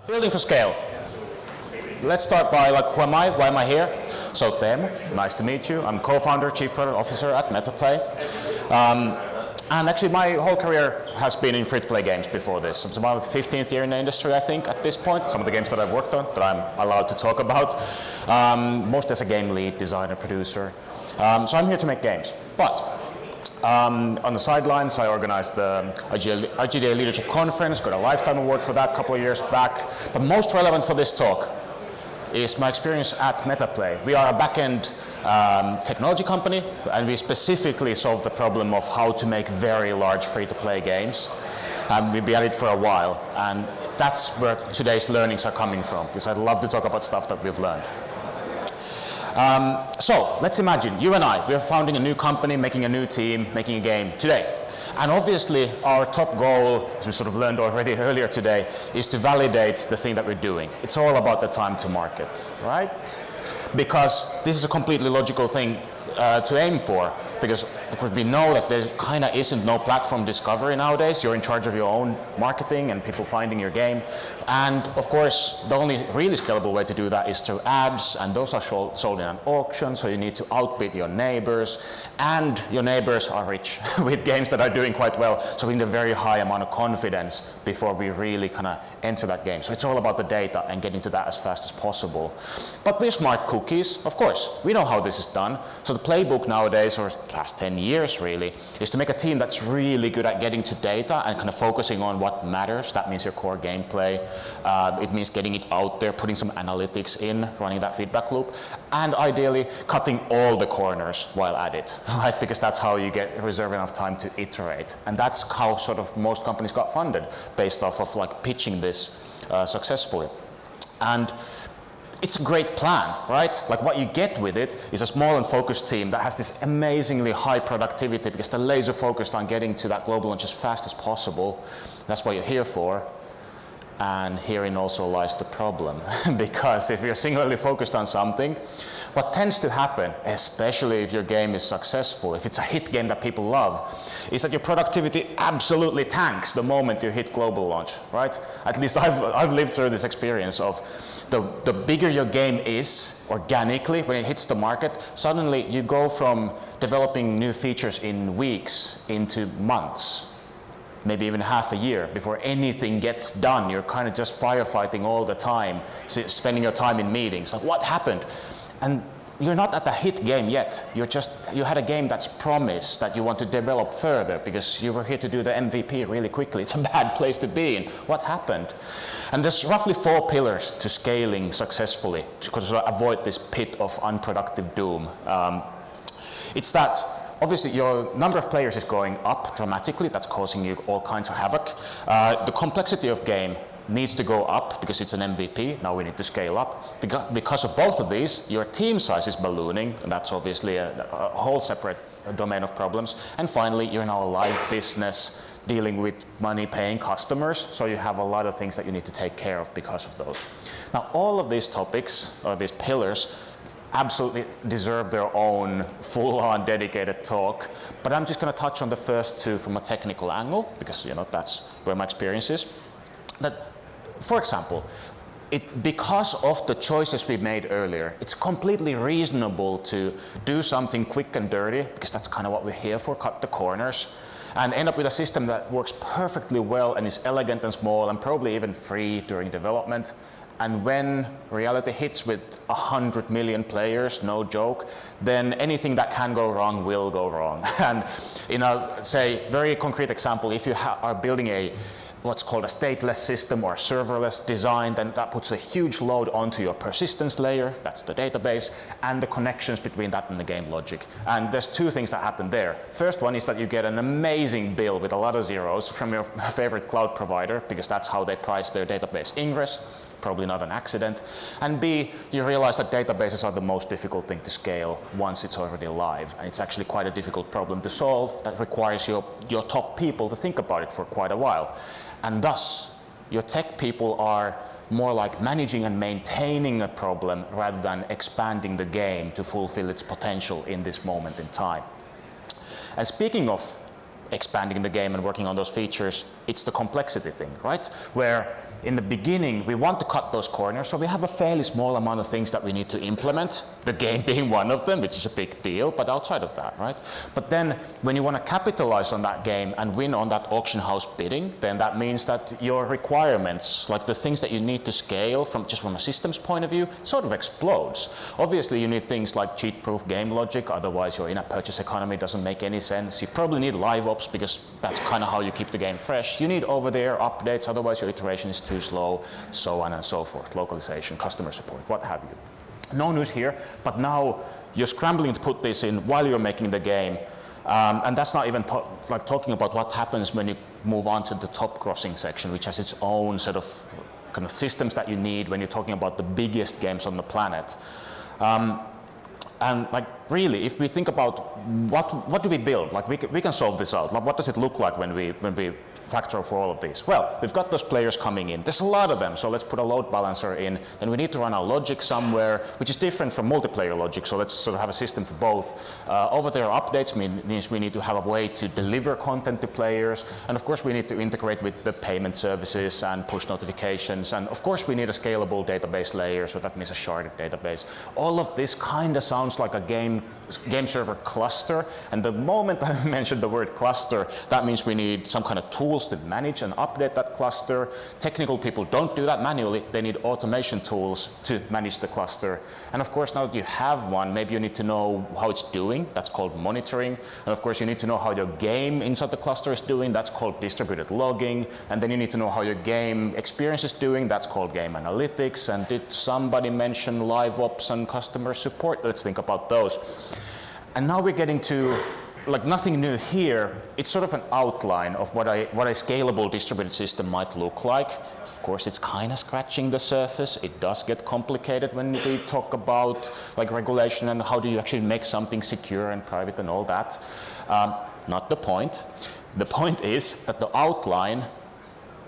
Building for scale. Let's start by who am I? Why am I here? So Teemu, nice to meet you. I'm co-founder, chief product officer at Metaplay. And actually my whole career has been in free-to-play games before this. It's about 15th year in the industry, I think, at this point. Some of the games that I've worked on that I'm allowed to talk about. Most as a game lead, designer, producer. So I'm here to make games. But on the sidelines, I organized the IGDA Leadership Conference, got a Lifetime Award for that a couple of years back. But most relevant for this talk is my experience at Metaplay. We are a back-end technology company, and we specifically solve the problem of how to make very large free-to-play games. We've been at it for a while, and that's where today's learnings are coming from, because I'd love to talk about stuff that we've learned. So let's imagine, you and I, we're founding a new company, making a new team, making a game today. And obviously our top goal, as we sort of learned already earlier today, is to validate the thing that we're doing. It's all about the time to market, right? Because this is a completely logical thing to aim for, because we know that there kind of isn't no platform discovery nowadays. You're in charge of your own marketing and people finding your game. And of course, the only really scalable way to do that is through ads, and those are sold in an auction, so you need to outbid your neighbors, and your neighbors are rich with games that are doing quite well, so we need a very high amount of confidence before we really kind of enter that game. So it's all about the data and getting to that as fast as possible. But we're smart cookies, of course. We know how this is done. So the playbook nowadays, or past 10 years really, is to make a team that's really good at getting to data and kind of focusing on what matters. That means your core gameplay. It means getting it out there, putting some analytics in, running that feedback loop, and ideally cutting all the corners while at it, right? Because that's how you reserve enough time to iterate. And that's how sort of most companies got funded, based off of like pitching this successfully. And it's a great plan, right? Like what you get with it is a small and focused team that has this amazingly high productivity because they're laser focused on getting to that global launch as fast as possible. That's what you're here for. And herein also lies the problem, because if you're singularly focused on something, what tends to happen, especially if your game is successful, if it's a hit game that people love, is that your productivity absolutely tanks the moment you hit global launch, right? At least I've lived through this experience of the bigger your game is organically when it hits the market, suddenly you go from developing new features in weeks into months. Maybe even half a year before anything gets done. You're kind of just firefighting all the time, spending your time in meetings. Like, what happened? And you're not at the hit game yet. You had a game that's promised that you want to develop further because you were here to do the MVP really quickly. It's a bad place to be in. What happened? And there's roughly 4 pillars to scaling successfully to avoid this pit of unproductive doom. It's that obviously your number of players is going up dramatically. That's causing you all kinds of havoc. The complexity of game needs to go up because it's an MVP. Now we need to scale up. Because of both of these, your team size is ballooning, and that's obviously a whole separate domain of problems. And finally, you're now a live business dealing with money-paying customers, so you have a lot of things that you need to take care of because of those. Now, all of these topics, or these pillars, absolutely deserve their own full-on dedicated talk, but I'm just going to touch on the first 2 from a technical angle, because that's where my experience is. That, for example, because of the choices we made earlier, it's completely reasonable to do something quick and dirty, because that's kind of what we're here for, cut the corners, and end up with a system that works perfectly well and is elegant and small and probably even free during development. And when reality hits with 100 million players, no joke, then anything that can go wrong will go wrong. And in a, say, very concrete example, if you are building what's called a stateless system or a serverless design, then that puts a huge load onto your persistence layer, that's the database, and the connections between that and the game logic. And there's 2 things that happen there. First one is that you get an amazing bill with a lot of zeros from your favorite cloud provider, because that's how they price their database ingress. Probably not an accident. And B, you realize that databases are the most difficult thing to scale once it's already live. And it's actually quite a difficult problem to solve that requires your top people to think about it for quite a while. And thus, your tech people are more like managing and maintaining a problem rather than expanding the game to fulfill its potential in this moment in time. And speaking of expanding the game and working on those features, it's the complexity thing, right? Where in the beginning, we want to cut those corners, so we have a fairly small amount of things that we need to implement, the game being one of them, which is a big deal, but outside of that, right? But then when you want to capitalize on that game and win on that auction house bidding, then that means that your requirements, like the things that you need to scale from just from a systems point of view, sort of explodes. Obviously, you need things like cheat-proof game logic, otherwise your in-app purchase economy doesn't make any sense. You probably need live ops because that's kind of how you keep the game fresh. You need over-the-air updates, otherwise your iteration is too slow, so on and so forth. Localization, customer support, what have you. No news here, but now you're scrambling to put this in while you're making the game. And that's not even like talking about what happens when you move on to the top crossing section, which has its own set of kind of systems that you need when you're talking about the biggest games on the planet. And like really, if we think about what do we build, like we can solve this out. Like what does it look like when we factor for all of these? Well, we've got those players coming in. There's a lot of them, so let's put a load balancer in. Then we need to run our logic somewhere, which is different from multiplayer logic. So let's sort of have a system for both. Over-the-air updates means we need to have a way to deliver content to players, and of course we need to integrate with the payment services and push notifications, and of course we need a scalable database layer. So that means a sharded database. All of this kind of sounds like a game server cluster, and the moment I mentioned the word cluster, that means we need some kind of tools to manage and update that cluster. Technical people don't do that manually, they need automation tools to manage the cluster. And of course, now that you have one, maybe you need to know how it's doing, that's called monitoring. And of course, you need to know how your game inside the cluster is doing, that's called distributed logging. And then you need to know how your game experience is doing, that's called game analytics. And did somebody mention live ops and customer support? Let's think about those. And now we're getting to like nothing new here. It's sort of an outline of what a scalable distributed system might look like. Of course, it's kind of scratching the surface. It does get complicated when we talk about like regulation and how do you actually make something secure and private and all that. Not the point. The point is that the outline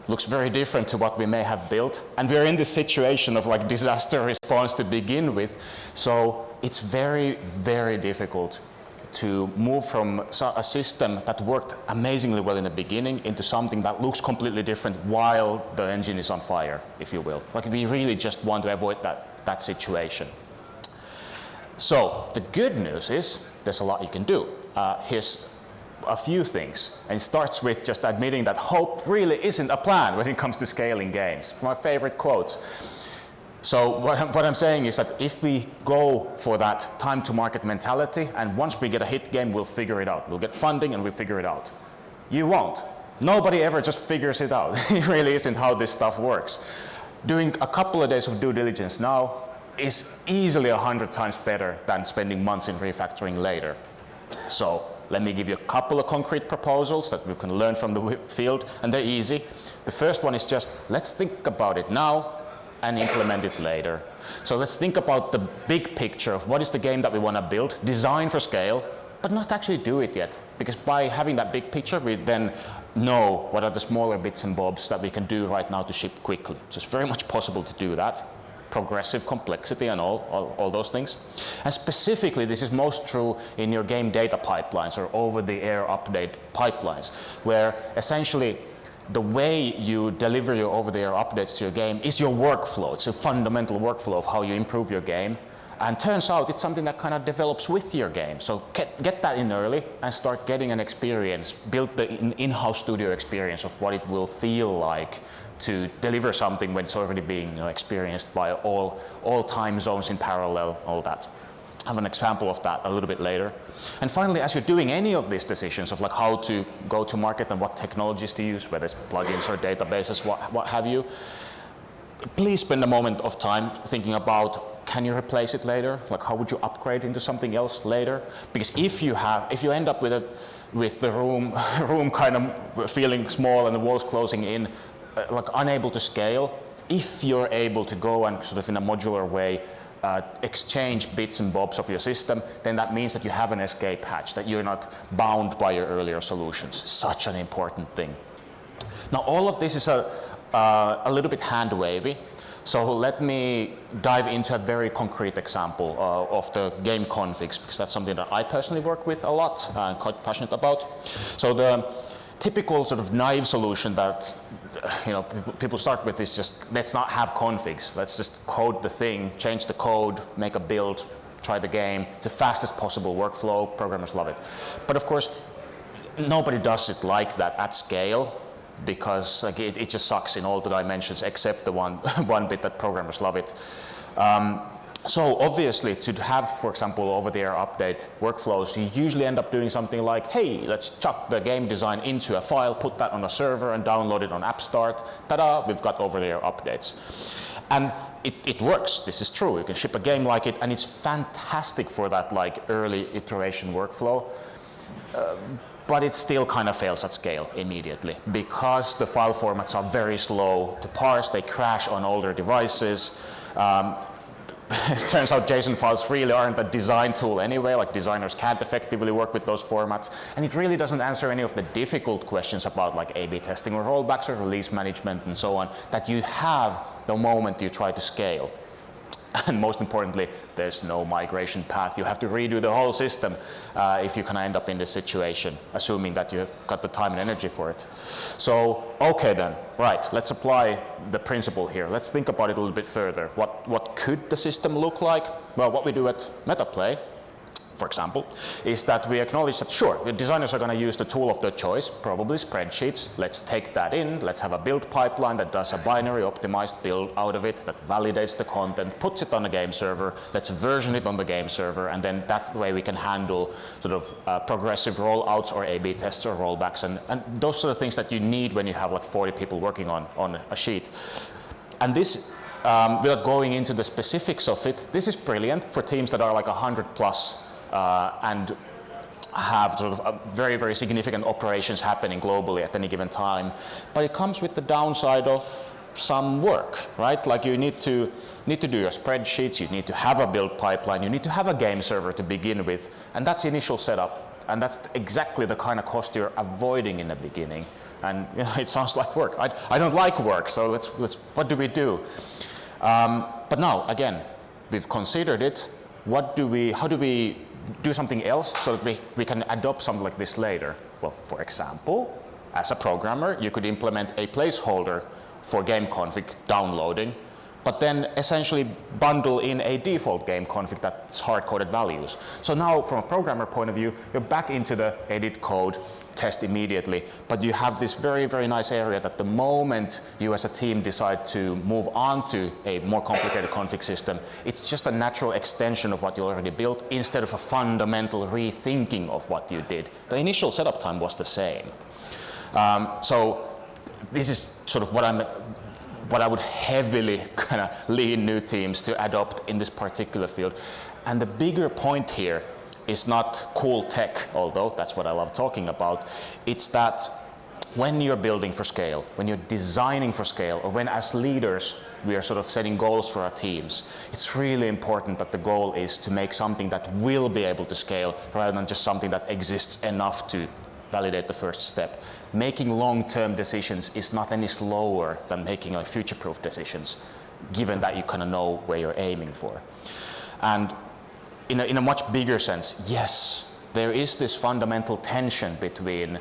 looks very different to what we may have built. And we're in this situation of like disaster response to begin with. So it's very, very difficult to move from a system that worked amazingly well in the beginning into something that looks completely different while the engine is on fire, if you will. Like we really just want to avoid that situation. So the good news is there's a lot you can do. Here's a few things, and it starts with just admitting that hope really isn't a plan when it comes to scaling games. My favorite quotes. So what I'm saying is that if we go for that time to market mentality, and once we get a hit game, we'll figure it out. We'll get funding and we'll figure it out. You won't. Nobody ever just figures it out. It really isn't how this stuff works. Doing a couple of days of due diligence now is easily 100 times better than spending months in refactoring later. So let me give you a couple of concrete proposals that we can learn from the field, and they're easy. The first one is just, let's think about it now and implement it later. So let's think about the big picture of what is the game that we want to build, design for scale, but not actually do it yet. Because by having that big picture, we then know what are the smaller bits and bobs that we can do right now to ship quickly. So it's very much possible to do that. Progressive complexity and all those things. And specifically, this is most true in your game data pipelines or over-the-air update pipelines, where essentially the way you deliver your over-the-air updates to your game is your workflow. It's a fundamental workflow of how you improve your game. And turns out it's something that kind of develops with your game. So get that in early and start getting an experience, build the in-house studio experience of what it will feel like to deliver something when it's already being experienced by all time zones in parallel, all that. I have an example of that a little bit later. And finally, as you're doing any of these decisions of like how to go to market and what technologies to use, whether it's plugins or databases, what have you, please spend a moment of time thinking about, can you replace it later? Like how would you upgrade into something else later? Because if you end up with the room kind of feeling small and the walls closing in, like unable to scale, if you're able to go and sort of in a modular way exchange bits and bobs of your system, then that means that you have an escape hatch, that you're not bound by your earlier solutions. Such an important thing. Now all of this is a little bit hand-wavy, So let me dive into a very concrete example of the game configs, because that's something that I personally work with a lot and quite passionate about. So the typical sort of naive solution that people start with is just, let's not have configs. Let's just code the thing, change the code, make a build, try the game. It's the fastest possible workflow. Programmers love it. But of course, nobody does it like that at scale, because like, it just sucks in all the dimensions except the one bit that programmers love it. So obviously, to have, for example, over-the-air update workflows, you usually end up doing something like, hey, let's chuck the game design into a file, put that on a server, and download it on App Start. Ta-da, we've got over-the-air updates. And it works. This is true. You can ship a game like it, and it's fantastic for that like early iteration workflow. But it still kind of fails at scale immediately because the file formats are very slow to parse. They crash on older devices. It turns out JSON files really aren't a design tool anyway, like designers can't effectively work with those formats, and it really doesn't answer any of the difficult questions about like A/B testing or rollbacks or release management and so on that you have the moment you try to scale. And most importantly, there's no migration path. You have to redo the whole system if you can end up in this situation, assuming that you've got the time and energy for it. So, okay then, right, let's apply the principle here. Let's think about it a little bit further. What could the system look like? Well, what we do at Metaplay, for example, is that we acknowledge that, sure, the designers are going to use the tool of their choice, probably spreadsheets. Let's take that in. Let's have a build pipeline that does a binary optimized build out of it, that validates the content, puts it on a game server. Let's version it on the game server, and then that way we can handle sort of progressive rollouts or A/B tests or rollbacks, and those sort of things that you need when you have like 40 people working on a sheet. And this, without going into the specifics of it, this is brilliant for teams that are like 100 plus and have sort of very, very significant operations happening globally at any given time. But it comes with the downside of some work, right? Like you need to do your spreadsheets, you need to have a build pipeline, you need to have a game server to begin with, and that's initial setup. And that's exactly the kind of cost you're avoiding in the beginning. And it sounds like work. I don't like work, so let's what do we do? But now, again, we've considered it. How do we do something else so that we can adopt something like this later? Well, for example, as a programmer, you could implement a placeholder for game config downloading, but then essentially bundle in a default game config that's hard-coded values. So now, from a programmer point of view, you're back into the edit code, test immediately, but you have this very, very nice area that the moment you as a team decide to move on to a more complicated config system, it's just a natural extension of what you already built instead of a fundamental rethinking of what you did. The initial setup time was the same. So this is sort of what I would heavily kind of lean new teams to adopt in this particular field. And the bigger point here is not cool tech, although that's what I love talking about. It's that when you're building for scale, when you're designing for scale, or when as leaders we are sort of setting goals for our teams, it's really important that the goal is to make something that will be able to scale rather than just something that exists enough to validate the first step. Making long-term decisions is not any slower than making like future-proof decisions, given that you kind of know where you're aiming for. And in a much bigger sense, yes, there is this fundamental tension between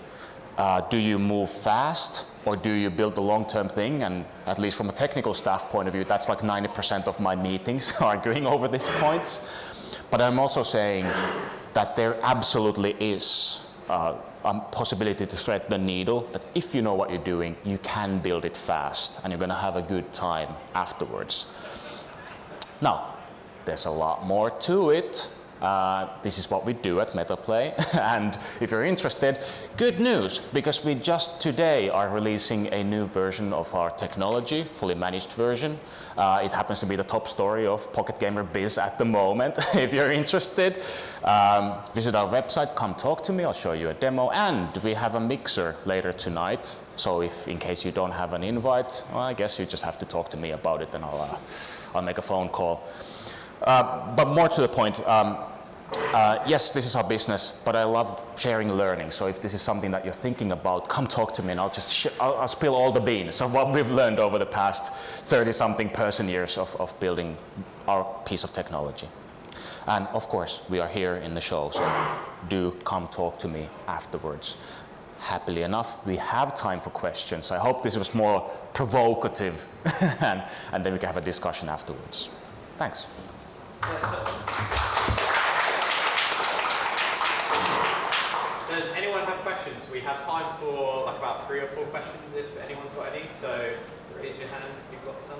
do you move fast or do you build a long-term thing? And at least from a technical staff point of view, that's like 90% of my meetings arguing over this point. But I'm also saying that there absolutely is a possibility to thread the needle, that if you know what you're doing, you can build it fast and you're going to have a good time afterwards. Now, there's a lot more to it. This is what we do at Metaplay. And if you're interested, good news, because we just today are releasing a new version of our technology, fully managed version. It happens to be the top story of Pocket Gamer Biz at the moment. If you're interested, visit our website, come talk to me, I'll show you a demo. And we have a mixer later tonight. So if, in case you don't have an invite, well, I guess you just have to talk to me about it and I'll make a phone call. But more to the point, Yes, this is our business, but I love sharing learning. So if this is something that you're thinking about, come talk to me and I'll just I'll spill all the beans of what we've learned over the past 30-something person years of building our piece of technology. And of course, we are here in the show, so do come talk to me afterwards. Happily enough, we have time for questions. I hope this was more provocative and then we can have a discussion afterwards. Thanks. Does anyone have questions? We have time for like about 3 or 4 questions if anyone's got any, so raise your hand if you've got some.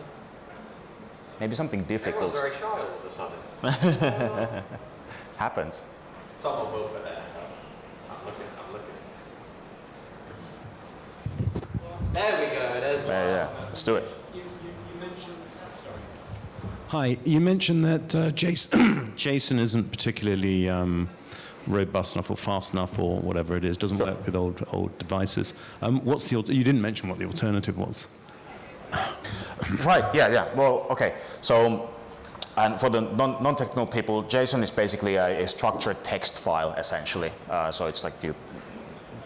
Maybe something difficult. Everyone's very shy all of a sudden. Happens. Someone will put their hand up. I'm looking. There we go, there's one. Yeah, let's do it. You mentioned, sorry. Hi, you mentioned that JSON isn't particularly robust enough or fast enough or whatever it is, doesn't work with old devices. You didn't mention what the alternative was. Right, yeah. Well, okay. So, and for the non-technical people, JSON is basically a structured text file, essentially. So it's like you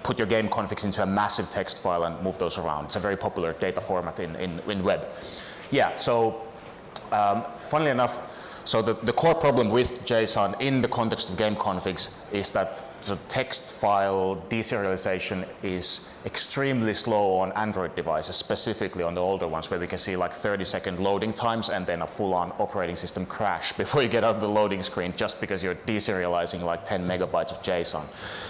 put your game configs into a massive text file and move those around. It's a very popular data format in web. Yeah, so funnily enough, so the core problem with JSON in the context of game configs is that the text file deserialization is extremely slow on Android devices, specifically on the older ones where we can see like 30-second loading times and then a full-on operating system crash before you get out of the loading screen just because you're deserializing like 10 megabytes of JSON.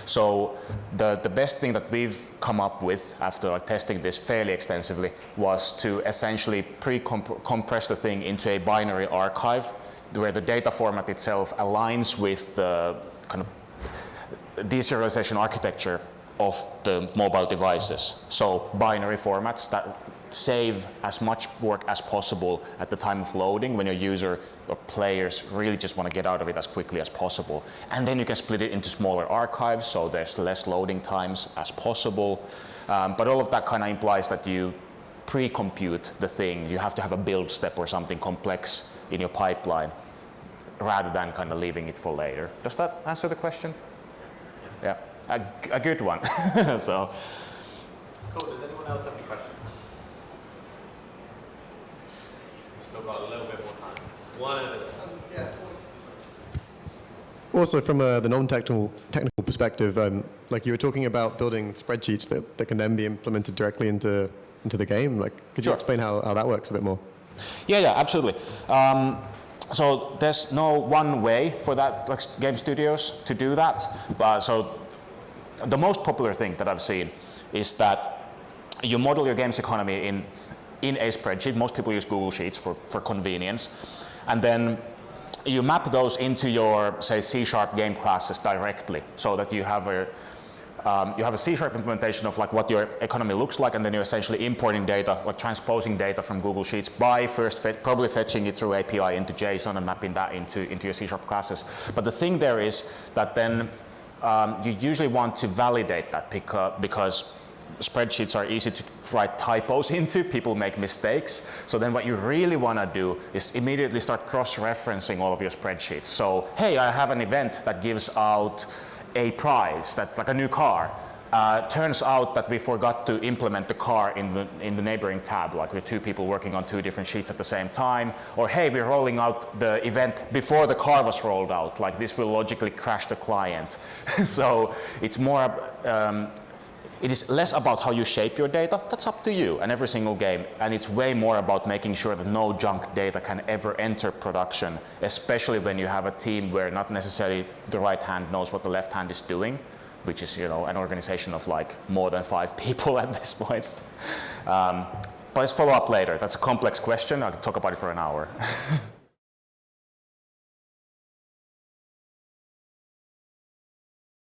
So the best thing that we've come up with after like testing this fairly extensively was to essentially pre-compress the thing into a binary archive where the data format itself aligns with the kind of deserialization architecture of the mobile devices. So binary formats that save as much work as possible at the time of loading when your user or players really just want to get out of it as quickly as possible. And then you can split it into smaller archives so there's less loading times as possible. But all of that kind of implies that you pre-compute the thing. You have to have a build step or something complex in your pipeline rather than kind of leaving it for later. Does that answer the question? Yeah, a good one. So. Cool, does anyone else have any questions? We've still got a little bit more time. One at a time. Also, from the non-technical perspective, like you were talking about building spreadsheets that can then be implemented directly into the game. Like, could you explain how that works a bit more? Yeah, absolutely. So there's no one way for that, like game studios to do that. So the most popular thing that I've seen is that you model your game's economy in a spreadsheet. Most people use Google Sheets for convenience, and then you map those into your, say, C# game classes directly, so that you have a C# implementation of like what your economy looks like, and then you're essentially importing data, like transposing data from Google Sheets by first probably fetching it through API into JSON and mapping that into your C# classes. But the thing there is that then you usually want to validate that because spreadsheets are easy to write typos into, people make mistakes. So then what you really want to do is immediately start cross-referencing all of your spreadsheets. So, hey, I have an event that gives out a prize, that's like a new car. Turns out that we forgot to implement the car in the neighboring tab, like we're 2 people working on 2 different sheets at the same time. Or hey, we're rolling out the event before the car was rolled out, like this will logically crash the client. So it's more, it is less about how you shape your data, that's up to you and every single game, and it's way more about making sure that no junk data can ever enter production, especially when you have a team where not necessarily the right hand knows what the left hand is doing, which is, an organization of like more than 5 people at this point. But let's follow up later. That's a complex question. I could talk about it for an hour.